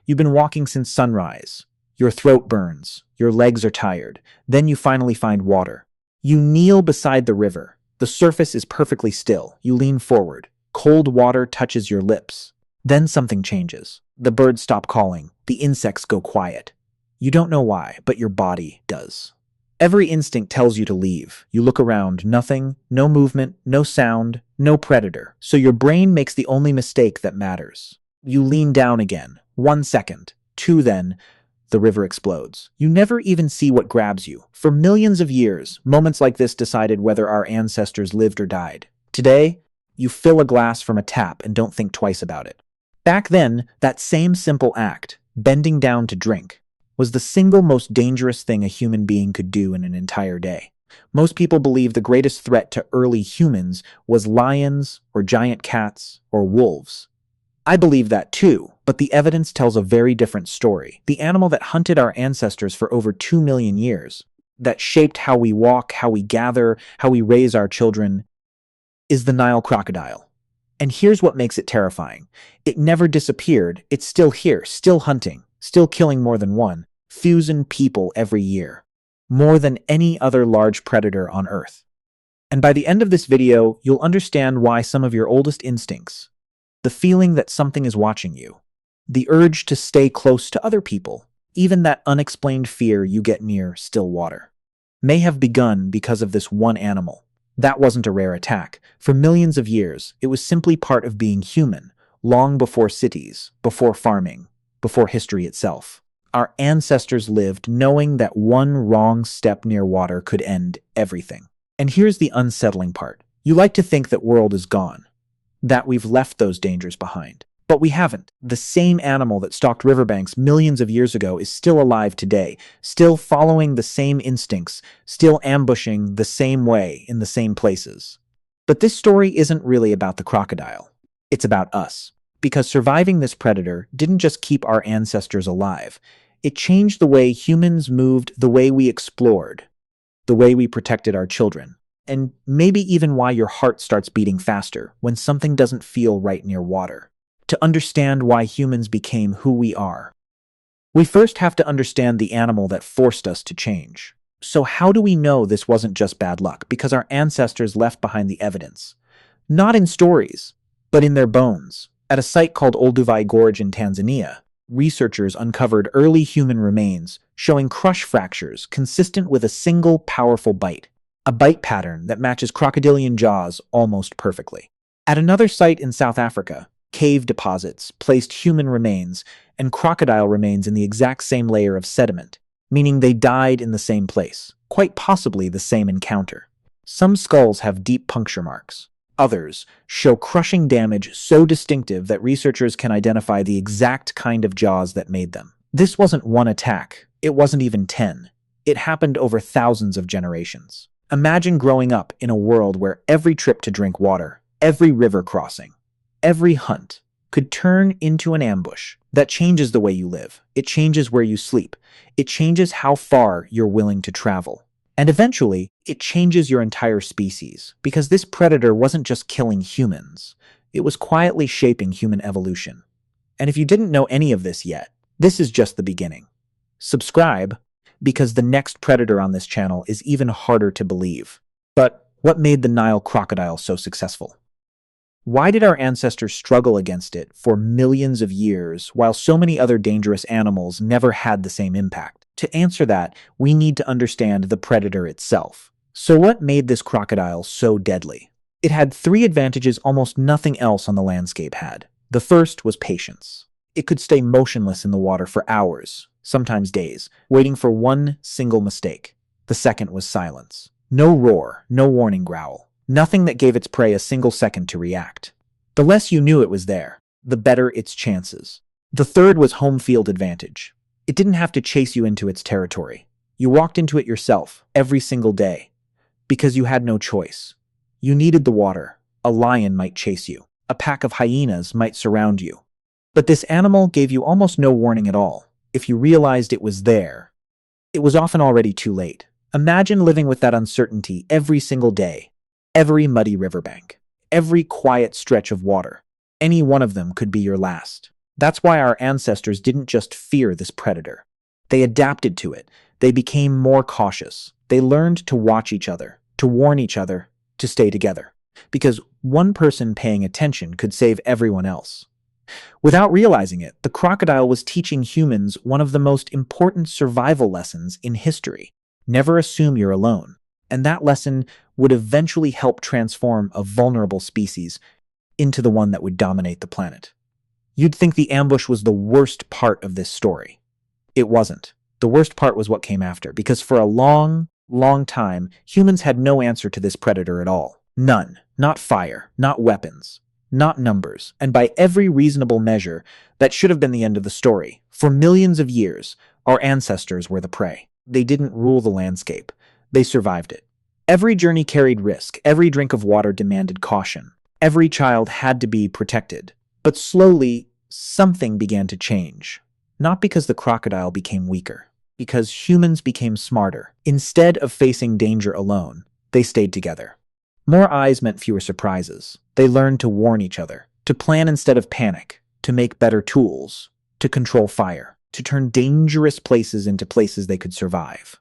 You've been walking since sunrise. Your throat burns. Your legs are tired. Then you finally find water. You kneel beside the river. The surface is perfectly still. You lean forward. Cold water touches your lips. Then something changes. The birds stop calling. The insects go quiet. You don't know why, but your body does. Every instinct tells you to leave. You look around, nothing, no movement, no sound, no predator. So your brain makes the only mistake that matters. You lean down again. 1 second. 2 then. The river explodes. You never even see what grabs you. For millions of years, moments like this decided whether our ancestors lived or died. Today, you fill a glass from a tap and don't think twice about it. Back then, that same simple act, bending down to drink, was the single most dangerous thing a human being could do in an entire day. Most people believe the greatest threat to early humans was lions or giant cats or wolves. I believe that too, but the evidence tells a very different story. The animal that hunted our ancestors for over 2 million years, that shaped how we walk, how we gather, how we raise our children, is the Nile crocodile. And here's what makes it terrifying. It never disappeared. It's still here, still hunting, still killing more than 1,000 people every year. More than any other large predator on Earth. And by the end of this video, you'll understand why some of your oldest instincts, the feeling that something is watching you, the urge to stay close to other people, even that unexplained fear you get near still water, may have begun because of this one animal. That wasn't a rare attack. For millions of years, it was simply part of being human, long before cities, before farming, before history itself. Our ancestors lived knowing that one wrong step near water could end everything. And here's the unsettling part. You like to think that world is gone, that we've left those dangers behind. But we haven't. The same animal that stalked riverbanks millions of years ago is still alive today, still following the same instincts, still ambushing the same way in the same places. But this story isn't really about the crocodile. It's about us. Because surviving this predator didn't just keep our ancestors alive. It changed the way humans moved, the way we explored, the way we protected our children. And maybe even why your heart starts beating faster when something doesn't feel right near water. To understand why humans became who we are, we first have to understand the animal that forced us to change. So how do we know this wasn't just bad luck? Because our ancestors left behind the evidence. Not in stories, but in their bones. At a site called Olduvai Gorge in Tanzania, researchers uncovered early human remains showing crush fractures consistent with a single powerful bite. A bite pattern that matches crocodilian jaws almost perfectly. At another site in South Africa, cave deposits placed human remains and crocodile remains in the exact same layer of sediment, meaning they died in the same place, quite possibly the same encounter. Some skulls have deep puncture marks. Others show crushing damage so distinctive that researchers can identify the exact kind of jaws that made them. This wasn't one attack. It wasn't even 10. It happened over thousands of generations. Imagine growing up in a world where every trip to drink water, every river crossing, every hunt could turn into an ambush. That changes the way you live. It changes where you sleep. It changes how far you're willing to travel. And eventually, it changes your entire species, because this predator wasn't just killing humans. It was quietly shaping human evolution. And if you didn't know any of this yet, this is just the beginning. Subscribe, because the next predator on this channel is even harder to believe. But what made the Nile crocodile so successful? Why did our ancestors struggle against it for millions of years while so many other dangerous animals never had the same impact? To answer that, we need to understand the predator itself. So what made this crocodile so deadly? It had 3 advantages almost nothing else on the landscape had. The first was patience. It could stay motionless in the water for hours, sometimes days, waiting for one single mistake. The second was silence. No roar, no warning growl. Nothing that gave its prey a single second to react. The less you knew it was there, the better its chances. The third was home field advantage. It didn't have to chase you into its territory. You walked into it yourself, every single day. Because you had no choice. You needed the water. A lion might chase you. A pack of hyenas might surround you. But this animal gave you almost no warning at all. If you realized it was there, it was often already too late. Imagine living with that uncertainty every single day. Every muddy riverbank, every quiet stretch of water, any one of them could be your last. That's why our ancestors didn't just fear this predator. They adapted to it. They became more cautious. They learned to watch each other, to warn each other, to stay together. Because one person paying attention could save everyone else. Without realizing it, the crocodile was teaching humans one of the most important survival lessons in history. Never assume you're alone. And that lesson would eventually help transform a vulnerable species into the one that would dominate the planet. You'd think the ambush was the worst part of this story. It wasn't. The worst part was what came after, because for a long, long time, humans had no answer to this predator at all. None. Not fire, not weapons, not numbers, and by every reasonable measure, that should have been the end of the story. For millions of years, our ancestors were the prey. They didn't rule the landscape. They survived it. Every journey carried risk. Every drink of water demanded caution. Every child had to be protected. But slowly, something began to change. Not because the crocodile became weaker, because humans became smarter. Instead of facing danger alone, they stayed together. More eyes meant fewer surprises. They learned to warn each other, to plan instead of panic, to make better tools, to control fire, to turn dangerous places into places they could survive.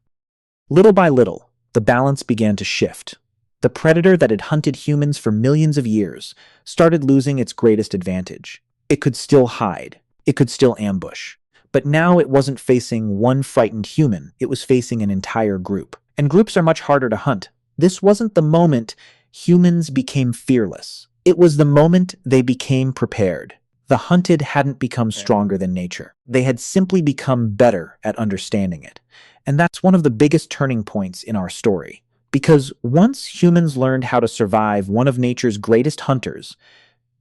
Little by little, the balance began to shift. The predator that had hunted humans for millions of years started losing its greatest advantage. It could still hide. It could still ambush. But now it wasn't facing one frightened human. It was facing an entire group. And groups are much harder to hunt. This wasn't the moment humans became fearless. It was the moment they became prepared. The hunted hadn't become stronger than nature. They had simply become better at understanding it. And that's one of the biggest turning points in our story. Because once humans learned how to survive one of nature's greatest hunters,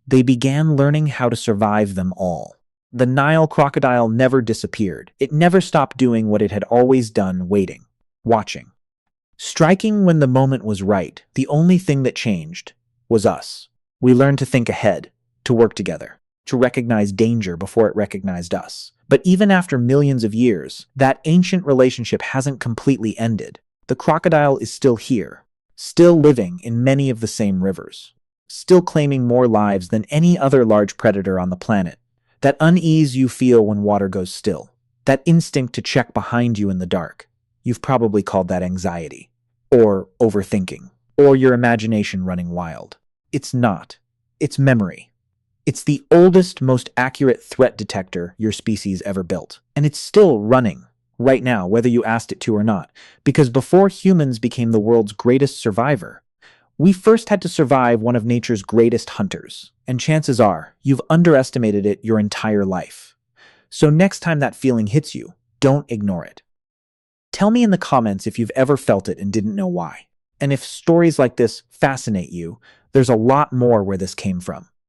they began learning how to survive them all. The Nile crocodile never disappeared. It never stopped doing what it had always done, waiting, watching. Striking when the moment was right, the only thing that changed was us. We learned to think ahead, to work together, to recognize danger before it recognized us. But even after millions of years, that ancient relationship hasn't completely ended. The crocodile is still here, still living in many of the same rivers, still claiming more lives than any other large predator on the planet. That unease you feel when water goes still, that instinct to check behind you in the dark, you've probably called that anxiety, or overthinking, or your imagination running wild. It's not. It's memory. It's the oldest, most accurate threat detector your species ever built. And it's still running right now, whether you asked it to or not. Because before humans became the world's greatest survivor, we first had to survive one of nature's greatest hunters. And chances are, you've underestimated it your entire life. So next time that feeling hits you, don't ignore it. Tell me in the comments if you've ever felt it and didn't know why. And if stories like this fascinate you, there's a lot more where this came from.